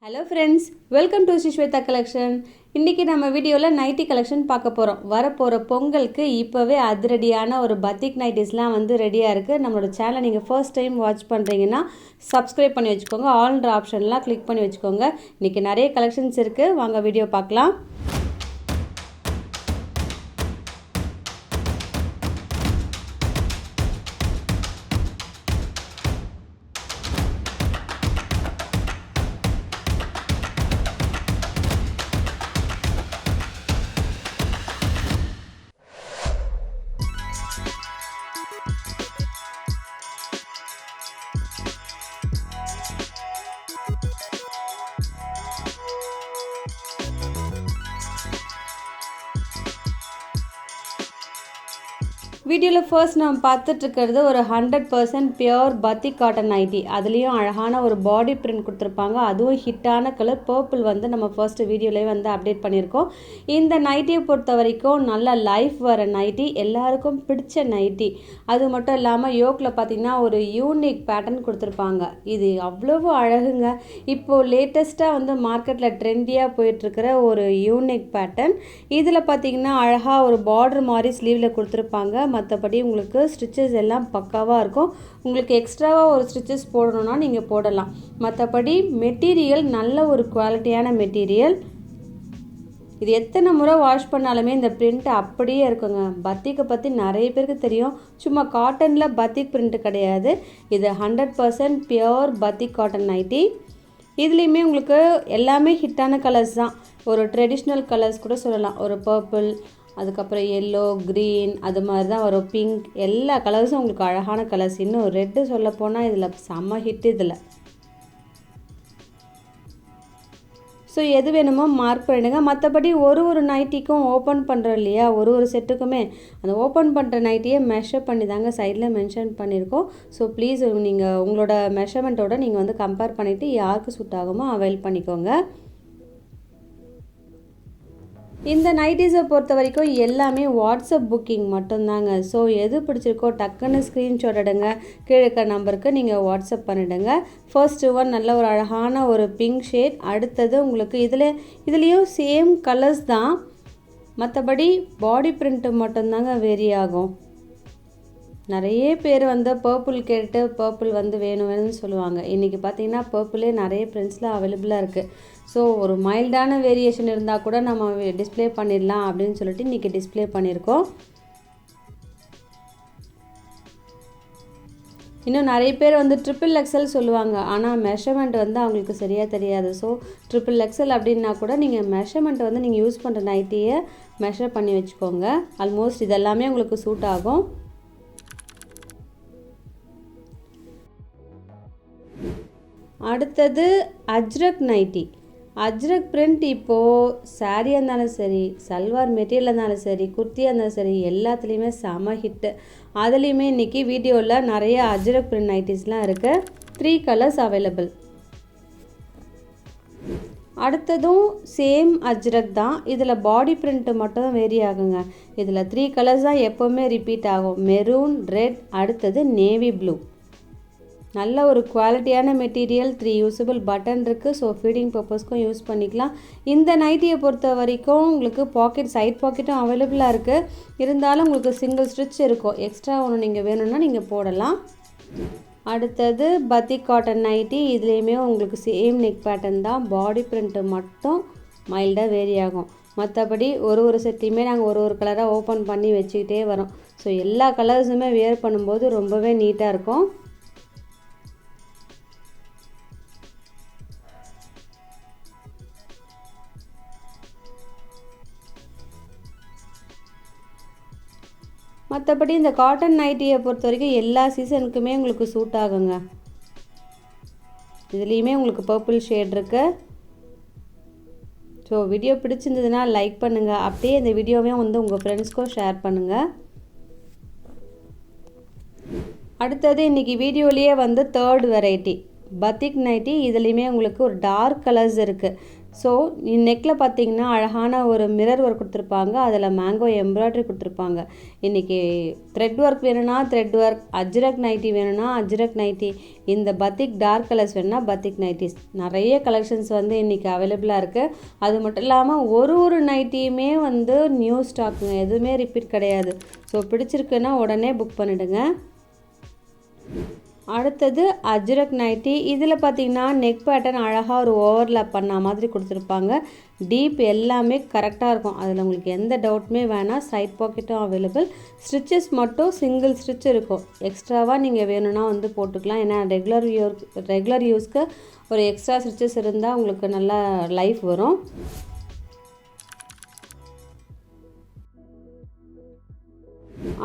Hello friends, welcome to Sriswetha collection. இன்றைக்கி நம்ம வீடியோவில் நைட்டி கலெக்ஷன் பார்க்க போகிறோம். வரப்போகிற பொங்கலுக்கு இப்போவே அதிரடியான ஒரு பத்திக் நைட்டிஸ்லாம் ரெடியாக இருக்குது. நம்மளோட சேனலை நீங்கள் ஃபர்ஸ்ட் டைம் வாட்ச் பண்ணுறீங்கன்னா சப்ஸ்கிரைப் பண்ணி வச்சுக்கோங்க. ஆல்ன்ற ஆப்ஷன்லாம் கிளிக் பண்ணி வச்சுக்கோங்க. இன்றைக்கி நிறைய கலெக்ஷன்ஸ் இருக்குது, வாங்க வீடியோ பார்க்கலாம். வீடியோவில் ஃபர்ஸ்ட் நம்ம பார்த்துட்ருக்கிறது ஒரு 100% பியோர் பத்திக் காட்டன் நைட்டி. அதுலேயும் அழகான ஒரு பாடி பிரிண்ட் கொடுத்துருப்பாங்க. அதுவும் ஹிட்டான கலர் பர்பிள் நம்ம ஃபர்ஸ்ட்டு வீடியோலேயே அப்டேட் பண்ணியிருக்கோம். இந்த நைட்டியை பொறுத்த வரைக்கும் நல்ல லைஃப் வர நைட்டி, எல்லாருக்கும் பிடிச்ச நைட்டி. அது மட்டும் இல்லாமல் யோக்கில் பார்த்திங்கன்னா ஒரு யூனிக் பேட்டர்ன் கொடுத்துருப்பாங்க. இது அவ்வளவு அழகுங்க. இப்போது லேட்டஸ்ட்டாக மார்க்கெட்டில் ட்ரெண்டியாக போயிட்டுருக்கிற ஒரு யூனிக் பேட்டர்ன். இதில் பார்த்திங்கன்னா அழகாக ஒரு பார்டர் மாதிரி ஸ்லீவில் கொடுத்துருப்பாங்க. மற்றபடி உங்களுக்கு ஸ்டிச்சஸ் எல்லாம் பக்காவாக இருக்கும். உங்களுக்கு எக்ஸ்ட்ராவாக ஒரு ஸ்டிச்சஸ் போடணுன்னா நீங்கள் போடலாம். மற்றபடி மெட்டீரியல் நல்ல ஒரு குவாலிட்டியான மெட்டீரியல். இது எத்தனை முறை வாஷ் பண்ணாலுமே இந்த பிரிண்ட் அப்படியே இருக்குங்க. பத்திக்கை பற்றி நிறைய பேருக்கு தெரியும். சும்மா காட்டனில் பத்திக் பிரிண்ட் கிடையாது. இது 100% பியோர் பத்திக் காட்டன் நைட்டி. இதுலேயுமே உங்களுக்கு எல்லாமே ஹிட்டான கலர்ஸ் தான். ஒரு ட்ரெடிஷ்னல் கலர்ஸ் கூட சொல்லலாம். ஒரு பர்பிள், அதுக்கப்புறம் எல்லோ, க்ரீன், அது மாதிரி தான் வரும். பிங்க், எல்லா கலர்ஸும் உங்களுக்கு அழகான கலர்ஸ். இன்னும் ரெட்டு சொல்ல போனால் இதில் செம்ம ஹிட் இதில். ஸோ எது வேணுமோ மார்க் பண்ணிடுங்க. மற்றபடி ஒரு நைட்டிக்கும் ஓப்பன் பண்ணுறோம் இல்லையா, ஒரு செட்டுக்குமே அந்த ஓப்பன் பண்ணுற நைட்டியை மெஷர் பண்ணி தாங்க சைடில் மென்ஷன் பண்ணியிருக்கோம். ஸோ ப்ளீஸ் நீங்கள் உங்களோட மெஷர்மெண்ட்டோட நீங்கள் கம்பேர் பண்ணிவிட்டு யாருக்கு சூட் ஆகுமோ அவைல் பண்ணிக்கோங்க. இந்த நைட்டிஸை பொறுத்த வரைக்கும் எல்லாமே வாட்ஸ்அப் புக்கிங் மட்டும்தாங்க. ஸோ எது பிடிச்சிருக்கோ டக்குன்னு ஸ்க்ரீன்ஷாட் எடுங்க, கீழே இருக்க நம்பருக்கு நீங்கள் வாட்ஸ்அப் பண்ணிவிடுங்க. ஃபர்ஸ்ட் ஒன் நல்ல ஒரு அழகான ஒரு பிங்க் ஷேட். அடுத்தது உங்களுக்கு இதுலேயும் சேம் கலர்ஸ் தான், மற்றபடி பாடி பிரிண்ட்டு மட்டும்தாங்க வேரி ஆகும். நிறைய பேர் பர்பிள் கேட்டு பர்பிள் வேணும்னு சொல்லுவாங்க. இன்றைக்கி பார்த்தீங்கன்னா பர்பிளே நிறைய பிரிண்ட்ஸில் அவைலபிளாக இருக்குது. ஸோ ஒரு மைல்டான வேரியேஷன் இருந்தால் கூட நம்ம டிஸ்பிளே பண்ணிடலாம் அப்படின்னு சொல்லிட்டு இன்றைக்கி டிஸ்பிளே பண்ணியிருக்கோம். இன்னும் நிறைய பேர் ட்ரிபிள் எக்ஸல் சொல்லுவாங்க. ஆனால் மெஷர்மெண்ட் அவங்களுக்கு சரியாக தெரியாது. ஸோ ட்ரிபிள் எக்ஸல் அப்படின்னா கூட நீங்கள் மெஷர்மெண்ட் நீங்கள் யூஸ் பண்ணுற நைட்டியை மெஷர் பண்ணி வச்சுக்கோங்க. ஆல்மோஸ்ட் இதெல்லாமே உங்களுக்கு சூட் ஆகும். அடுத்தது அஜ்ரக் நைட்டி. அஜ்ரக் பிரிண்ட் இப்போது சாரியாக இருந்தாலும் சரி, சல்வார் மெட்டீரியலாக இருந்தாலும் சரி, குர்த்தியாக இருந்தாலும் சரி, எல்லாத்துலேயுமே செம ஹிட்டு. அதுலேயுமே இன்றைக்கி வீடியோவில் நிறைய அஜ்ரக் பிரிண்ட் நைட்டிஸ்லாம் இருக்குது. 3 கலர்ஸ் அவைலபிள். அடுத்ததும் சேம் அஜ்ரக் தான். இதில் பாடி பிரிண்ட்டு மட்டும் வேரி ஆகுங்க. இதில் 3 கலர்ஸ் தான் எப்போவுமே ரிப்பீட் ஆகும். மெரூன், ரெட், அடுத்தது நேவி ப்ளூ. நல்ல ஒரு குவாலிட்டியான மெட்டீரியல். 3 யூஸபிள் பட்டன் இருக்குது. ஸோ ஃபீடிங் பர்பஸ்க்கும் யூஸ் பண்ணிக்கலாம். இந்த நைட்டியை பொறுத்த வரைக்கும் உங்களுக்கு பாக்கெட், சைட் பாக்கெட்டும் அவைலபிளாக இருக்குது. இருந்தாலும் உங்களுக்கு சிங்கிள் ஸ்டிச் இருக்கும். எக்ஸ்ட்ரா ஒன்று நீங்கள் வேணும்னா நீங்கள் போடலாம். அடுத்தது பத்திக் காட்டன் நைட்டி. இதுலேயுமே உங்களுக்கு சேம் நெக் பேட்டர்ன் தான். பாடி பிரிண்ட்டு மட்டும் மைல்டாக வேரி ஆகும். மற்றபடி ஒரு செட்டையுமே நாங்கள் ஒரு கலராக ஓப்பன் பண்ணி வச்சுக்கிட்டே வரோம். ஸோ எல்லா கலர்ஸுமே வேர் பண்ணும்போது ரொம்பவே நீட்டாக இருக்கும். மற்றபடி இந்த காட்டன் நைட்டியை பொறுத்த வரைக்கும் எல்லா சீசனுக்குமே உங்களுக்கு சூட் ஆகுங்க. இதுலேயுமே உங்களுக்கு பர்பிள் ஷேட் இருக்குது. ஸோ வீடியோ பிடிச்சிருந்ததுன்னா லைக் பண்ணுங்கள். அப்படியே இந்த வீடியோவே உங்கள் ஃப்ரெண்ட்ஸ்க்கும் ஷேர் பண்ணுங்கள். அடுத்தது இன்றைக்கி வீடியோலேயே தேர்ட் வெரைட்டி பத்திக் நைட்டி. இதுலேயுமே உங்களுக்கு ஒரு டார்க் கலர்ஸ் இருக்குது. ஸோ நெக்கில் பார்த்தீங்கன்னா அழகான ஒரு மிரர் ஒர்க் கொடுத்துருப்பாங்க, அதில் மேங்கோ எம்ப்ராய்டரி கொடுத்துருப்பாங்க. இன்றைக்கி த்ரெட் ஒர்க் வேணும்னா த்ரெட் ஒர்க், அஜ்ரக் நைட்டி வேணும்னா அஜ்ரக் நைட்டி, இந்த பத்திக் டார்க் கலர்ஸ் வேணும்னா பத்திக் நைட்டிஸ், நிறைய கலெக்ஷன்ஸ் வந்து இன்றைக்கி அவைலபிளாக இருக்குது. அது மட்டும் இல்லாமல் ஒரு நைட்டியுமே வந்து நியூ ஸ்டாக்குங்க, எதுவுமே ரிப்பீட் கிடையாது. ஸோ பிடிச்சிருக்குன்னா உடனே புக் பண்ணிவிடுங்க. அடுத்தது அஜ்ரக் நைட்டி. இதில் பார்த்திங்கன்னா நெக் பேட்டர்ன் அழகாக ஒரு ஓவர்லாப் பண்ண மாதிரி கொடுத்துருப்பாங்க. டீப் எல்லாமே கரெக்டாக இருக்கும், அதில் உங்களுக்கு எந்த டவுட்டுமே வேணாம். சைட் பாக்கெட்டும் அவைலபிள். ஸ்டிச்சஸ் மட்டும் சிங்கிள் ஸ்டிச் இருக்கும், எக்ஸ்ட்ராவாக நீங்கள் வேணும்னா வந்து போட்டுக்கலாம். ஏன்னா ரெகுலர் யூஸ்க்கு ஒரு எக்ஸ்ட்ரா ஸ்டிச்சஸ் இருந்தால் உங்களுக்கு நல்லா லைஃப் வரும்.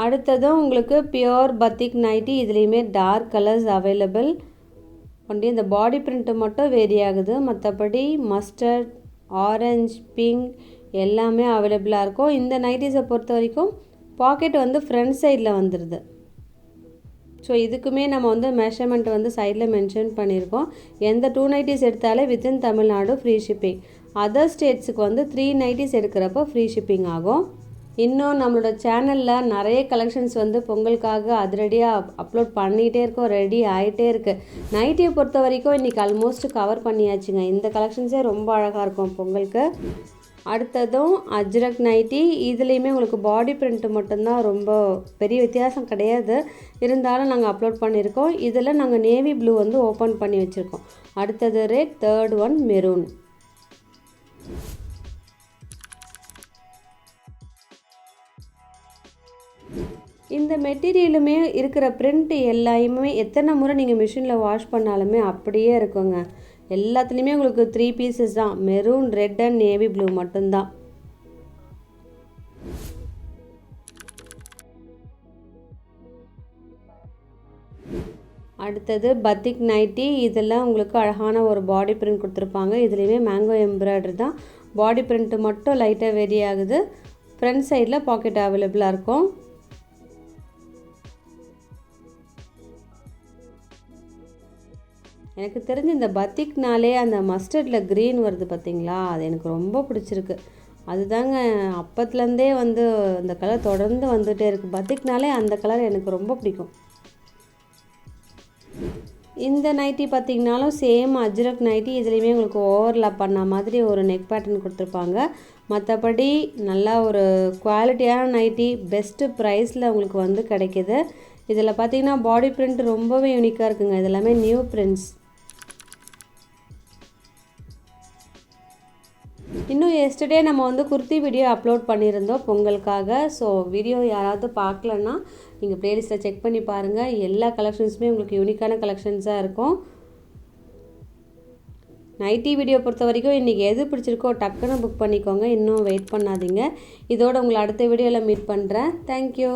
அடுத்ததும் உங்களுக்கு பியோர் பத்திக் நைட்டி, இதுலேயுமே டார்க் கலர்ஸ் அவைலபிள். ஒன்லி இந்த பாடி பிரிண்ட்டு மட்டும் வேரி ஆகுது, மற்றபடி மஸ்டர்ட், ஆரஞ்ச், பிங்க் எல்லாமே அவைலபிளாக இருக்கும். இந்த நைட்டிஸை பொறுத்த வரைக்கும் பாக்கெட் வந்து ஃப்ரண்ட் சைடில் வந்துடுது. ஸோ இதுக்குமே நம்ம வந்து மெஷர்மெண்ட் வந்து சைடில் மென்ஷன் பண்ணியிருக்கோம். எந்த 2 நைட்டிஸ் எடுத்தாலே within Tamil Nadu free shipping. Other ஸ்டேட்ஸுக்கு வந்து 3 நைட்டிஸ் எடுக்கிறப்போ ஃப்ரீ ஷிப்பிங் ஆகும். இன்னும் நம்மளோட சேனலில் நிறைய கலெக்ஷன்ஸ் வந்து பொங்கலுக்காக அதிரடியாக அப்லோட் பண்ணிகிட்டே இருக்கோம், ரெடி ஆகிட்டே இருக்குது. நைட்டியை பொறுத்த வரைக்கும் இன்றைக்கி ஆல்மோஸ்ட் கவர் பண்ணியாச்சுங்க. இந்த கலெக்ஷன்ஸே ரொம்ப அழகாக இருக்கும் பொங்கலுக்கு. அடுத்ததும் அஜ்ரக் நைட்டி. இதுலேயுமே உங்களுக்கு பாடி பிரிண்ட்டு மட்டும்தான், ரொம்ப பெரிய வித்தியாசம் கிடையாது. இருந்தாலும் நாங்கள் அப்லோட் பண்ணியிருக்கோம். இதில் நாங்கள் நேவி ப்ளூ வந்து ஓப்பன் பண்ணி வச்சுருக்கோம். அடுத்தது ரெட், தேர்ட் ஒன் மெரூன். இந்த மெட்டீரியலுமே இருக்கிற பிரிண்ட் எல்லாமே எத்தனை முறை நீங்கள் மிஷினில் வாஷ் பண்ணாலுமே அப்படியே இருக்குங்க. எல்லாத்துலேயுமே உங்களுக்கு 3 பீசஸ் தான், maroon, red and navy blue மட்டும்தான். அடுத்தது பத்திக் நைட்டி. இதெல்லாம் உங்களுக்கு அழகான ஒரு பாடி பிரிண்ட் கொடுத்துருப்பாங்க. இதுலேயுமே மேங்கோ எம்ப்ராய்டரி தான், பாடி பிரிண்ட்டு மட்டும் லைட்டாக வேரி ஆகுது. ஃப்ரண்ட் சைடில் பாக்கெட் அவைலபிளாக இருக்கும். எனக்கு தெரிஞ்சு இந்த பத்திக்னாலே அந்த மஸ்டர்டில் க்ரீன் வருது பார்த்திங்களா, அது எனக்கு ரொம்ப பிடிச்சிருக்கு. அதுதாங்க அப்பத்துலேருந்தே வந்து அந்த கலர் தொடர்ந்து வந்துகிட்டே இருக்குது. பத்திக்னாலே அந்த கலர் எனக்கு ரொம்ப பிடிக்கும். இந்த நைட்டி பார்த்திங்கனாலும் சேம் அஜ்ரக் நைட்டி. இதுலேயுமே உங்களுக்கு ஓவர்லாப் பண்ண மாதிரி ஒரு நெக் பேட்டர்ன் கொடுத்துருப்பாங்க. மற்றபடி நல்லா ஒரு குவாலிட்டியான நைட்டி, பெஸ்ட்டு ப்ரைஸில் உங்களுக்கு வந்து கிடைக்கிது. இதில் பார்த்திங்கன்னா பாடி பிரிண்ட் ரொம்பவே யூனிக்காக இருக்குங்க. இது எல்லாமே நியூ பிரிண்ட்ஸ். இன்னும் எஸ்டர்டே நம்ம வந்து குர்த்தி வீடியோ அப்லோட் பண்ணியிருந்தோம் பொங்கலுக்காக. ஸோ வீடியோ யாராவது பார்க்கலன்னா நீங்கள் ப்ளேலிஸ்ட்டில் செக் பண்ணி பாருங்கள். எல்லா கலெக்ஷன்ஸுமே உங்களுக்கு யூனிக்கான கலெக்ஷன்ஸாக இருக்கும். நைட்டி வீடியோ பொறுத்த வரைக்கும் இன்றைக்கி எது பிடிச்சிருக்கோ டக்குன்னு புக் பண்ணிக்கோங்க, இன்னும் வெயிட் பண்ணாதீங்க. இதோட உங்களை அடுத்த வீடியோவில் மீட் பண்ணுறேன். தேங்க்யூ.